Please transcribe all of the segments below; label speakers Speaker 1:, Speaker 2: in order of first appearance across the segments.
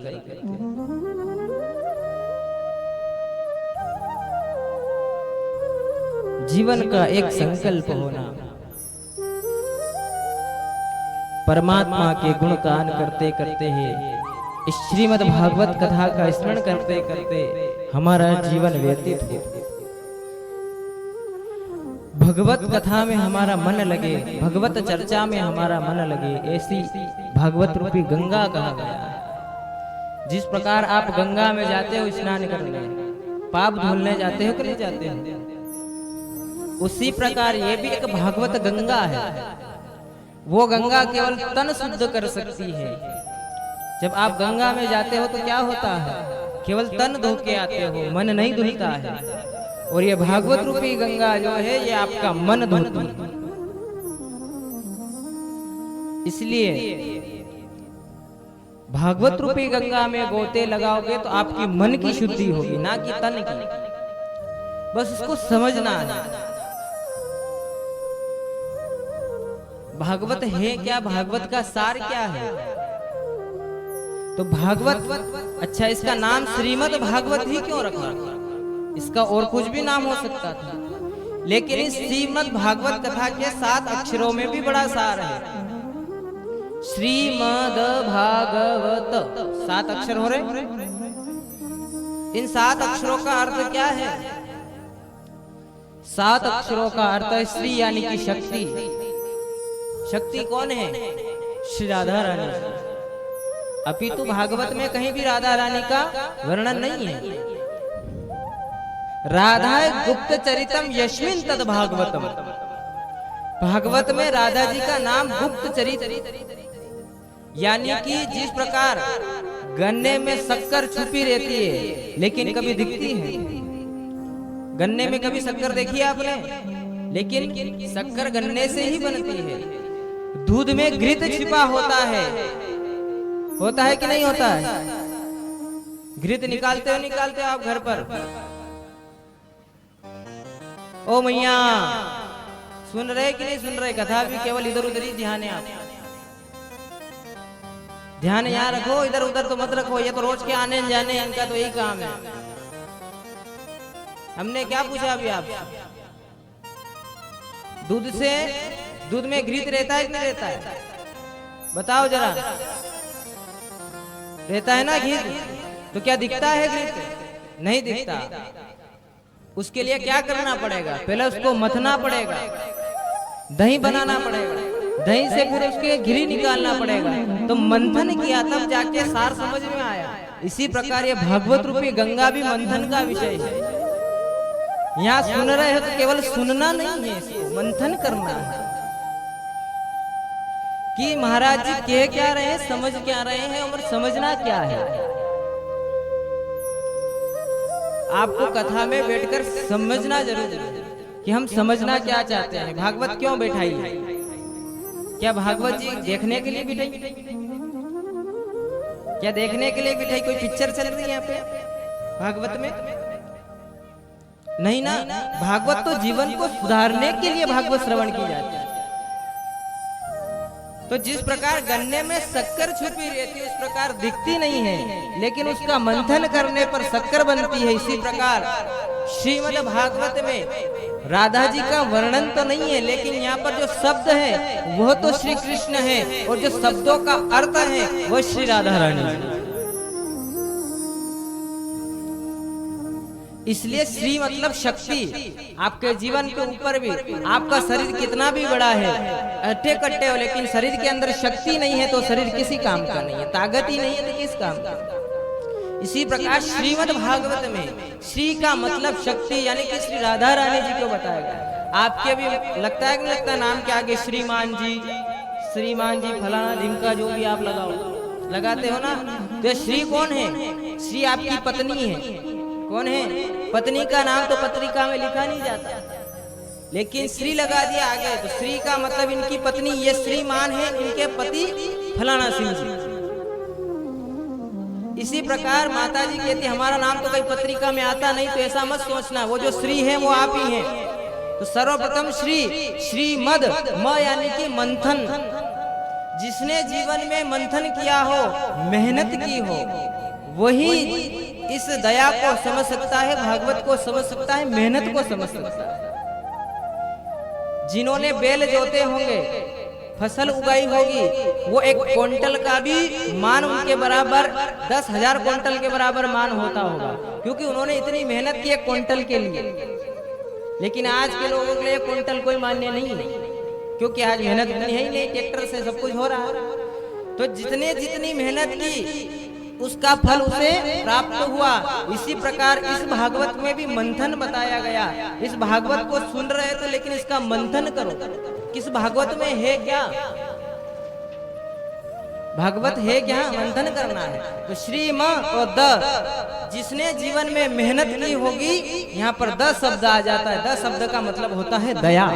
Speaker 1: करते हैं। जीवन का एक संकल्प होना, परमात्मा के गुणगान करते करते ही इस श्रीमद् भागवत कथा का स्मरण करते करते हमारा जीवन व्यतीत हो। भगवत कथा में हमारा मन लगे, भगवत चर्चा में हमारा मन लगे, ऐसी भागवत रूपी गंगा कहा गया है। जिस प्रकार आप गंगा में जाते हो स्नान करने, पाप धुलने जाते हो कि नहीं जाते हो, उसी प्रकार ये भी एक भागवत गंगा है। वो गंगा केवल तन शुद्ध कर सकती है। जब आप गंगा में जाते हो तो क्या होता है, केवल तन धो के आते हो, मन नहीं धुलता है। और ये भागवत रूपी गंगा जो है ये आपका मन धोती है। इसलिए भागवत रूपी गंगा में गोते लगाओगे तो आपकी मन की शुद्धि होगी, ना कि तन की। बस उसको समझना है। भागवत है क्या, भागवत का सार क्या है? तो भागवत, अच्छा इसका नाम श्रीमद् भागवत ही क्यों रखा? इसका और कुछ भी नाम हो सकता था, लेकिन इस श्रीमद् भागवत कथा के 7 अक्षरों में भी बड़ा सार है। श्रीमद् भागवत 7 अक्षर हो रहे। इन 7 अक्षरों का अर्थ क्या है? 7 अक्षरों का अर्थ है श्री यानी कि शक्ति। शक्ति कौन है? श्री राधा रानी। अपितु भागवत में कहीं भी राधा रानी का वर्णन नहीं है। राधा गुप्त चरितम यस्मिन तद भागवतम। भागवत में राधा जी का नाम गुप्त चरित, यानी कि जिस प्रकार गन्ने में शक्कर छुपी रहती है लेकिन कभी दिखती है। गन्ने में कभी शक्कर देखी है आपने? लेकिन शक्कर गन्ने से ही बनती है। दूध में घृत छिपा होता है कि नहीं होता है? घृत निकालते हो आप घर पर? ओ मैया, सुन रहे कि नहीं सुन रहे? कथा भी केवल इधर उधर ही ध्यान है। आप ध्यान यहाँ रखो, इधर उधर तो मत रखो। ये तो रोज के आने जाने इनका तो यही काम है। हमने क्या पूछा अभी आप? दूध में घृत रहता है कि नहीं रहता है? बताओ जरा। रहता है ना घृत? तो क्या दिखता है घृत? नहीं दिखता। उसके लिए क्या करना पड़ेगा? पहले उसको मथना पड़ेगा, दही बनाना पड़ेगा, दही से फिर उसके घी निकालना पड़ेगा। तो मंथन किया तब जाके सार समझ में आया। इसी प्रकार ये भागवत रूपी गंगा भी मंथन का विषय है। यहाँ सुन रहे हो तो केवल सुनना नहीं है, इसको मंथन करना है कि महाराज जी कह क्या रहे हैं, समझ क्या रहे हैं और समझना क्या है। आपको कथा में बैठकर समझना जरूर है कि हम समझना क्या चाहते हैं। भागवत क्यों बैठाई है? क्या भागवत जी देखने के लिए बैठाई? क्या देखने के लिए बैठाई? कोई पिक्चर चल रही है यहाँ पे भागवत में? नहीं ना। भागवत तो जीवन को सुधारने के लिए भागवत श्रवण की जाती है। तो जिस प्रकार गन्ने में शक्कर छुपी रहती है, उस प्रकार दिखती नहीं है, लेकिन उसका मंथन करने पर शक्कर बनती है। इसी प्रकार श्रीमद् भागवत में राधा जी का वर्णन तो नहीं है, लेकिन यहाँ पर जो शब्द है वह तो श्री कृष्ण है, और जो शब्दों का अर्थ है वह श्री राधा रानी है। इसलिए श्री मतलब शक्ति। आपके जीवन के ऊपर भी आपका शरीर कितना भी बड़ा है, अट्ठे कट्टे हो, लेकिन शरीर के अंदर शक्ति नहीं है तो शरीर किसी काम का नहीं है। ताकत ही नहीं है तो किस काम का? इसी प्रकार श्रीमद् भागवत में श्री का मतलब शक्ति, यानी कि श्री राधा रानी जी को बताया गया। आपके भी लगता है कि नहीं लगता नाम के आगे श्रीमान जी फलाना ढिमका जो भी आप लगाते हो ना, तो श्री कौन है? श्री आपकी पत्नी है। कौन है? पत्नी का नाम तो पत्रिका में लिखा नहीं जाता, लेकिन श्री लगा दिया आगे। तो श्री का मतलब इनकी पत्नी, ये श्रीमान है, इनके पति फलाना सिंह जी। इसी प्रकार माता जी कहती हमारा नाम तो कहीं पत्रिका में आता नहीं, तो ऐसा मत सोचना, वो जो श्री है वो आप ही हैं। तो सर्वप्रथम श्रीमद म यानी कि मंथन, जिसने जीवन में मंथन किया हो, मेहनत की हो, वही इस दया को समझ सकता है, भागवत को समझ सकता है, मेहनत को समझ सकता है। जिन्होंने बेल जोते होंगे, फसल उगाई होगी, वो एक क्विंटल का भी मान उनके बराबर 10,000 क्विंटल के बराबर मान होता होगा, क्योंकि उन्होंने इतनी मेहनत की एक क्विंटल के लिए। लेकिन आज के लोगों के लिए क्विंटल कोई मान्य नहीं है, क्योंकि आज मेहनत इतनी है ही नहीं, ट्रैक्टर से सब कुछ हो रहा है। तो जितने जितनी मेहनत की उसका फल उसे प्राप्त हुआ। इसी प्रकार इस भागवत में भी मंथन बताया गया। इस भागवत को सुन रहे तो लेकिन इसका मंथन करो, किस भागवत में है क्या, भागवत है क्या, मंथन करना है। तो श्री म और द, जिसने जीवन में मेहनत की होगी, यहाँ पर द शब्द आ जाता है। द शब्द का मतलब होता है दया।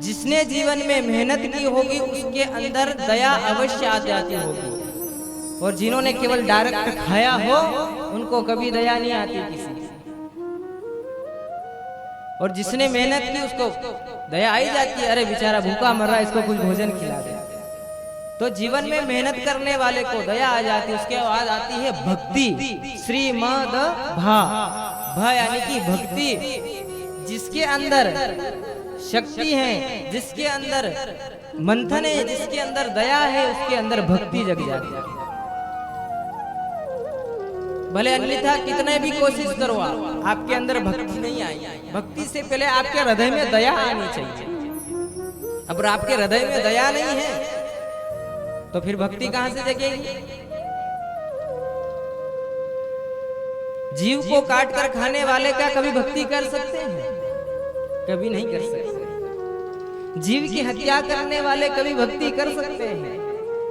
Speaker 1: जिसने जीवन में मेहनत की होगी उसके अंदर दया अवश्य आ जाती होगी। और जिन्होंने केवल डायरेक्ट खाया हो उनको कभी दया नहीं आती किसी की। और जिसने मेहनत की उसको दया आई जाती है, अरे बेचारा भूखा मर रहा है, इसको कुछ भोजन खिला दे। तो जीवन में मेहनत करने वाले को दया आ जाती है। उसके बाद आती है भक्ति, श्रीमद भा, भा यानी कि भक्ति। जिसके अंदर शक्ति है, जिसके अंदर मंथन है, जिसके अंदर दया है, उसके अंदर भक्ति जग जाती है। भले अन्यथा कितने भी कोशिश करो, आपके अंदर भक्ति नहीं आई। भक्ति से पहले आपके हृदय में दया आनी चाहिए। अब आपके हृदय में दया नहीं है तो फिर भक्ति कहां से जगेगी। जीव को काट कर खाने वाले क्या कभी भक्ति कर सकते हैं? कभी नहीं कर सकते। जीव की हत्या करने वाले कभी भक्ति कर सकते हैं?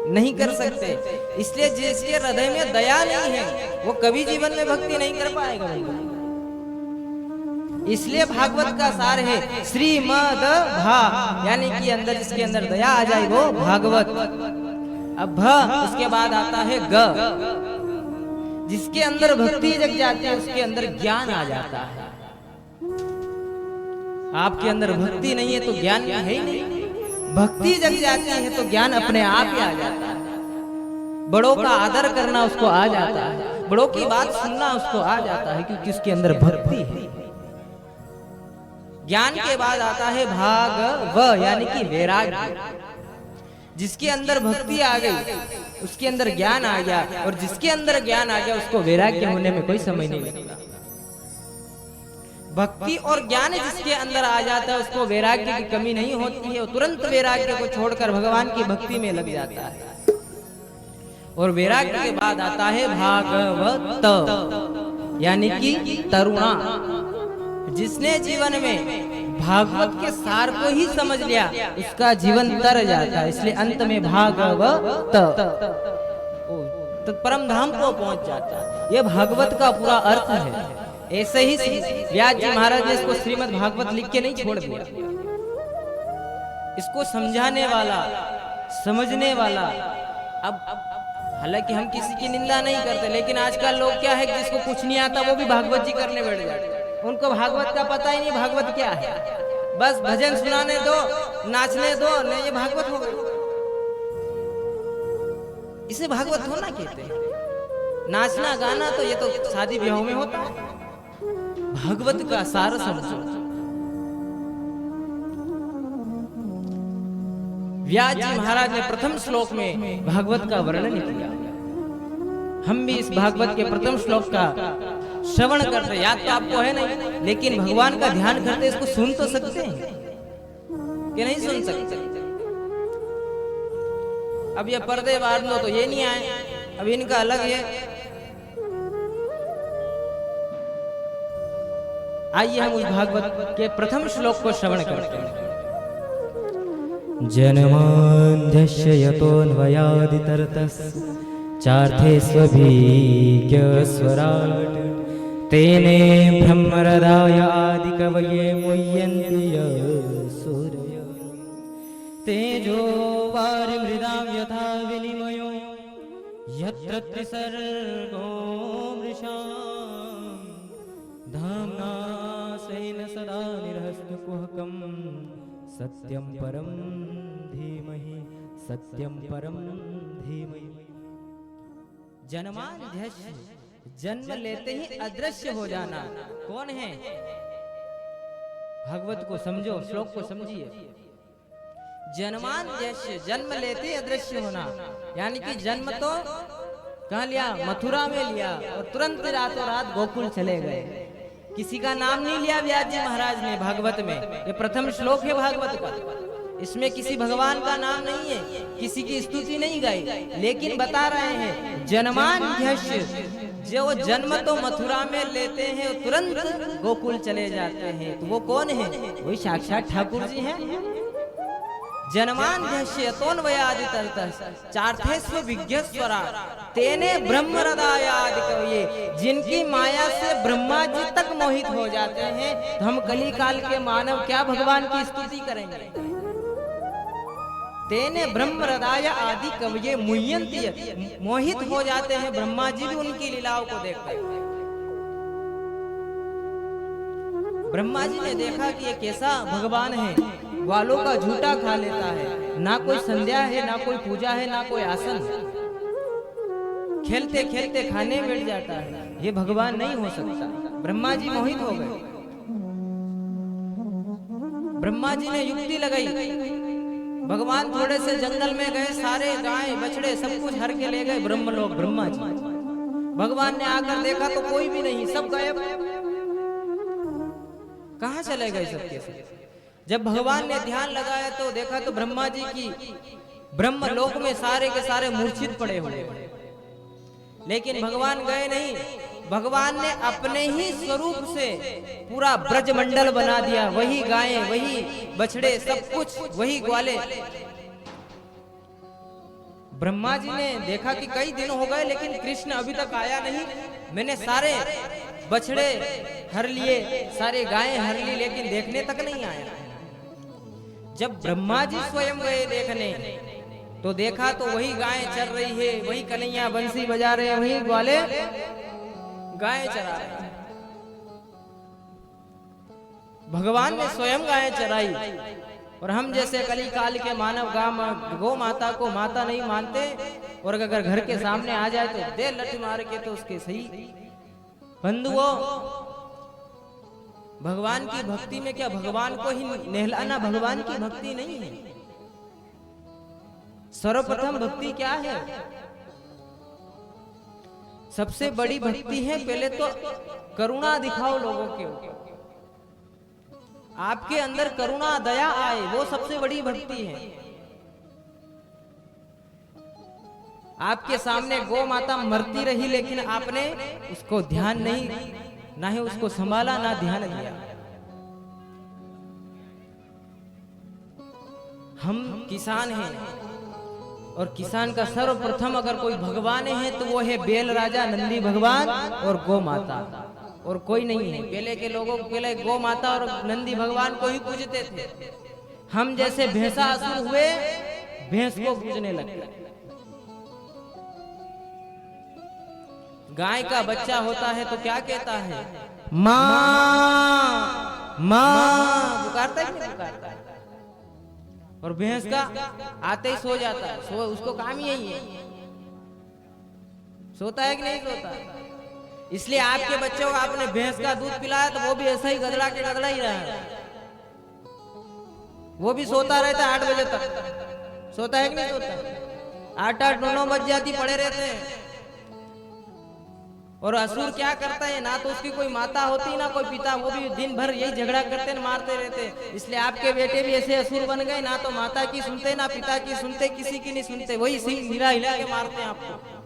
Speaker 1: नहीं कर सकते। इसलिए जिसके हृदय में दया नहीं है वो कभी जीवन में भक्ति नहीं कर पाएगा। इसलिए भागवत का सार है श्रीमद भा, यानी कि अंदर जिसके अंदर दया आ जाए वो भागवत। अब भ उसके बाद आता है ग, जिसके अंदर भक्ति जग जाती है उसके अंदर ज्ञान आ जाता है। आपके अंदर भक्ति नहीं है तो ज्ञान है ही नहीं। भक्ति जग जाती है तो ज्ञान अपने आप ही आ जाता है। बड़ों का आदर करना उसको आ जाता है, बड़ों की बात सुनना उसको आ जाता है, क्योंकि उसके अंदर भक्ति है। ज्ञान के बाद आता है भागव, यानी कि वैराग्य। जिसके अंदर भक्ति आ गई उसके अंदर ज्ञान आ गया, और जिसके अंदर ज्ञान आ गया उसको वैराग्य होने में कोई समय नहीं लगता। भक्ति और ज्ञान जिसके अंदर आ जाता है उसको वैराग्य की कमी नहीं होती है। तुरंत वैराग्य को छोड़कर भगवान की भक्ति में लग जाता है। और वैराग्य के बाद आता है भागवत, यानी कि तरुणा। जिसने जीवन में भागवत के सार को ही समझ लिया उसका जीवन तर जाता है। इसलिए अंत में भागवत तो परम धाम को पहुंच जाता है। यह भागवत का पूरा अर्थ है। ऐसे ही व्यास जी महाराज ने इसको श्रीमद् भागवत लिख के नहीं छोड़ दिया। इसको समझाने वाला, समझने वाला। अब हालांकि हम किसी की निंदा नहीं करते, लेकिन आजकल लोग क्या है कि जिसको कुछ नहीं आता वो भी भागवत जी करने बैठ जाते। उनको भागवत का पता ही नहीं भागवत क्या है। बस भजन सुनाने दो, नाचने दो, नहीं ये भागवत हो गई। इसे भागवत होना कहते हैं। नाचना गाना तो ये तो शादी ब्याह में होता है। भागवत का सार समझो। व्यास जी महाराज ने प्रथम श्लोक में भागवत का वर्णन किया। हम भी इस भागवत के प्रथम श्लोक का श्रवण करते, याद तो आपको है नहीं, लेकिन भगवान का ध्यान करते इसको सुन तो सकते हैं कि नहीं सुन सकते। अब ये पर्दे बार लो तो ये नहीं आए, अब इनका अलग है। आइए हम उस भागवत के प्रथम श्लोक को श्रवण करते हैं।
Speaker 2: जन्मान्धस्य यतोऽन्वयादितरतस्य चार्थे स्वभिज्ञ स्वराट् तेने ब्रह्महृदाय आदिकवये मुह्यन्ति सूरय तेजो वारिमृदां यथा विनिमयो यत्र त्रिसर्गो मृषा धाम्ना स्वेन सदा निरस्तकुहकं सत्यं परं धीमहि सत्यम परम धीमहि।
Speaker 1: जन्माद्यस्य, जन्म लेते ही अदृश्य हो जाना कौन है? भगवत को समझो, श्लोक को समझिए। जन्माद्यस्य, जन्म लेते ही अदृश्य होना, यानी कि जन्म तो कहाँ लिया? मथुरा में लिया और तुरंत रातों रात गोकुल चले गए। किसी का नाम नहीं लिया व्यास जी महाराज ने भागवत में। ये प्रथम श्लोक है भागवत का, इसमें किसी भगवान का नाम नहीं है, किसी की स्तुति नहीं गाई, लेकिन बता रहे हैं जन्माद्यस्य, जो जन्म तो मथुरा में लेते हैं तुरंत गोकुल चले जाते हैं। तो वो कौन है? वही साक्षात ठाकुर जी हैं। जन्माद्यस्य तोन्वयादितरतः चार्थेष्व विज्ञस्वरा तेने ब्रह्महृदयादिकवये, जिनकी माया से ब्रह्मा जी तक मोहित हो जाते हैं। तो हम कली काल के मानव क्या भगवान की स्तुति करेंगे? तेने ब्रह्महृदय आदि कवये मुह्यन्ति, मोहित हो जाते हैं ब्रह्मा जी भी उनकी लीलाओं को देखकर। ब्रह्मा जी ने देखा कि ये कैसा भगवान है, ग्वालों का झूठा खा लेता है, ना कोई संध्या है, ना कोई पूजा है, ना कोई आसन, खेलते खेलते खाने बैठ जाता है, ये भगवान नहीं हो सकता। ब्रह्मा जी मोहित हो गए। ब्रह्मा जी ने युक्ति लगाई, भगवान थोड़े से जंगल में गए, सारे गाय बछड़े सब कुछ हर के ले गए ब्रह्मलोक। ब्रह्मा जी, भगवान ने आकर देखा तो कोई भी नहीं, सब गायब। कहाँ चले गए सबके सब? जब भगवान ने ध्यान लगाया तो देखा तो ब्रह्मा जी की ब्रह्मलोक में सारे के सारे मूर्छित पड़े हुए। लेकिन भगवान गए नहीं, भगवान ने अपने ही स्वरूप से पूरा ब्रजमंडल बना दिया। वही गायें, वही बछड़े, सब कुछ वही ग्वाले। ब्रह्मा जी ने देखा कि कई दिन हो गए लेकिन कृष्ण अभी तक आया नहीं। मैंने सारे बछड़े हर लिए, सारे गायें हर ली, लेकिन देखने तक नहीं आया। जब ब्रह्मा जी स्वयं गए देखने तो देखा तो वही गायें चर रही है, वही कन्हैया बंसी बजा रहे हैं, वही ग्वाले गायें चरा रहे हैं। भगवान ने स्वयं गायें चराई। और हम जैसे कली काल के मानव गौ माता को माता नहीं मानते, और अगर घर के सामने आ जाए तो दे लठ मार के तो उसके सही। बंधुओं, भगवान की भक्ति में क्या भगवान को ही नहलाना भगवान की भक्ति नहीं है? सर्वप्रथम भक्ति क्या है? सबसे बड़ी भक्ति है पहले तो करुणा दिखाओ लोगों के ऊपर, आपके अंदर करुणा दया आए, वो सबसे बड़ी भक्ति है। आपके सामने गौ माता मरती रही लेकिन आपने उसको ध्यान नहीं, ना ही उसको संभाला, ना ध्यान दिया। हम किसान हैं और किसान का सर्वप्रथम अगर कोई भगवान है तो वो है बेल राजा नंदी भगवान और गौ माता, और कोई नहीं है। पहले के लोगों पहले गौ माता और नंदी भगवान को ही पूजते थे। हम जैसे भैंसासुर हुए, भैंस को पूजने लगे। गाय का बच्चा होता है तो क्या कहता है? माँ माँ पुकारता है, नहीं पुकारता? और भैंस का आते ही सो जाता है, सो उसको काम ही यही है। सोता है कि नहीं सोता? इसलिए आपके बच्चों को आपने भैंस का दूध पिलाया तो वो भी ऐसा ही गदड़ा के गदड़ा ही रहा है। वो भी सोता रहता है 8 बजे तक। सोता है कि नहीं सोता? 8-8, 9-9 बज जाती पड़े रहते हैं। और असुर क्या करता है, ना तो उसकी कोई माता होती ना कोई पिता, वो भी दिन भर यही झगड़ा करते न मारते रहते। इसलिए आपके बेटे भी ऐसे असुर बन गए, ना तो माता की सुनते ना पिता की सुनते, किसी की नहीं सुनते, वही सिंह हिला हिला के मारते हैं आपको।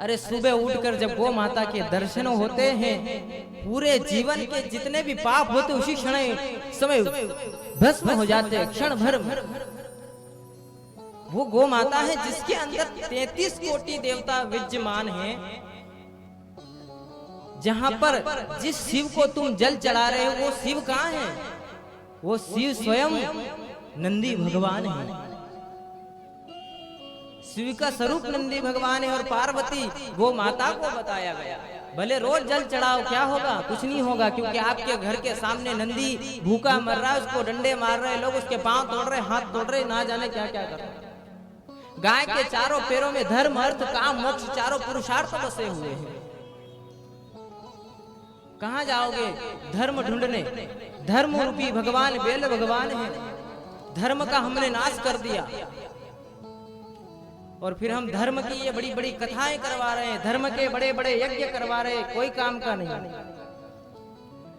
Speaker 1: अरे सुबह उठकर जब गौ माता के दर्शन होते हैं, पूरे जीवन के जितने भी पाप होते उसी क्षण समय भस्म हो जाते हैं, क्षण भर। वो गौ माता है जिसके अंदर 33 कोटि देवता विद्यमान हैं। जहां पर जिस शिव को तुम जल चढ़ा रहे हो वो शिव कहाँ है? वो शिव स्वयं नंदी भगवान है। शिव का स्वरूप नंदी भगवान है और पार्वती वो माता को बताया गया। भले रोज जल चढ़ाओ, क्या होगा? कुछ नहीं होगा, क्योंकि आपके घर के सामने नंदी भूखा मर रहा है, उसको डंडे मार रहे लोग, उसके पांव तोड़ रहे, हाथ तोड़ रहे, ना जाने क्या क्या कर रहे। गाय के चारों पैरों में धर्म अर्थ काम मोक्ष चारों पुरुषार्थ बसे हुए हैं। कहाँ जाओगे धर्म ढूंढने? धर्म रूपी भगवान बेल भगवान है। धर्म का हमने नाश कर दिया और फिर हम धर्म की ये बड़ी बड़ी कथाएं करवा रहे हैं, धर्म के बड़े बड़े यज्ञ करवा रहे हैं, कोई काम का नहीं,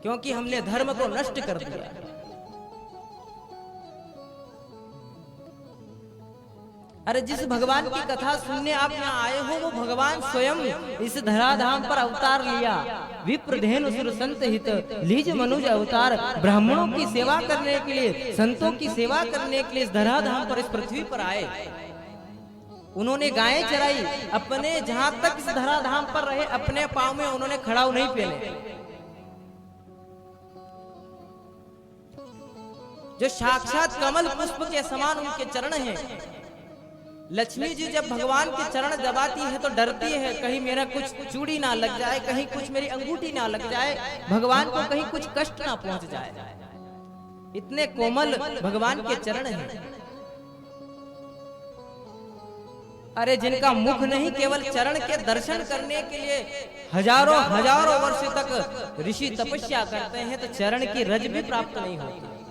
Speaker 1: क्योंकि हमने धर्म को नष्ट कर दिया। अरे जिस भगवान की कथा सुनने आप यहाँ आए हो वो भगवान स्वयं इस धराधाम पर अवतार लिया। विप्रधेनु सुर संत हित लीज मनुज अवतार, ब्राह्मणों की सेवा करने के लिए, संतों की सेवा करने के लिए इस धराधाम पर, इस पृथ्वी पर आए। उन्होंने गायें चराई, अपने जहां तक इस धराधाम पर रहे अपने पांव में उन्होंने खड़ाऊ नहीं पहने। जो साक्षात कमल पुष्प के समान उनके चरण हैं। लक्ष्मी जी जब भगवान के चरण दबाती है तो डरती है, कहीं मेरा कुछ चूड़ी ना लग जाए, कहीं कुछ मेरी अंगूठी ना लग जाए, भगवान को कहीं कुछ कष्ट ना पहुंच जाए। इतने कोमल भगवान के चरण हैं। अरे जिनका मुख नहीं, केवल चरण के दर्शन करने के लिए हजारों हजारों वर्ष तक ऋषि तपस्या करते हैं, तो चरण की रज भी प्राप्त नहीं होती।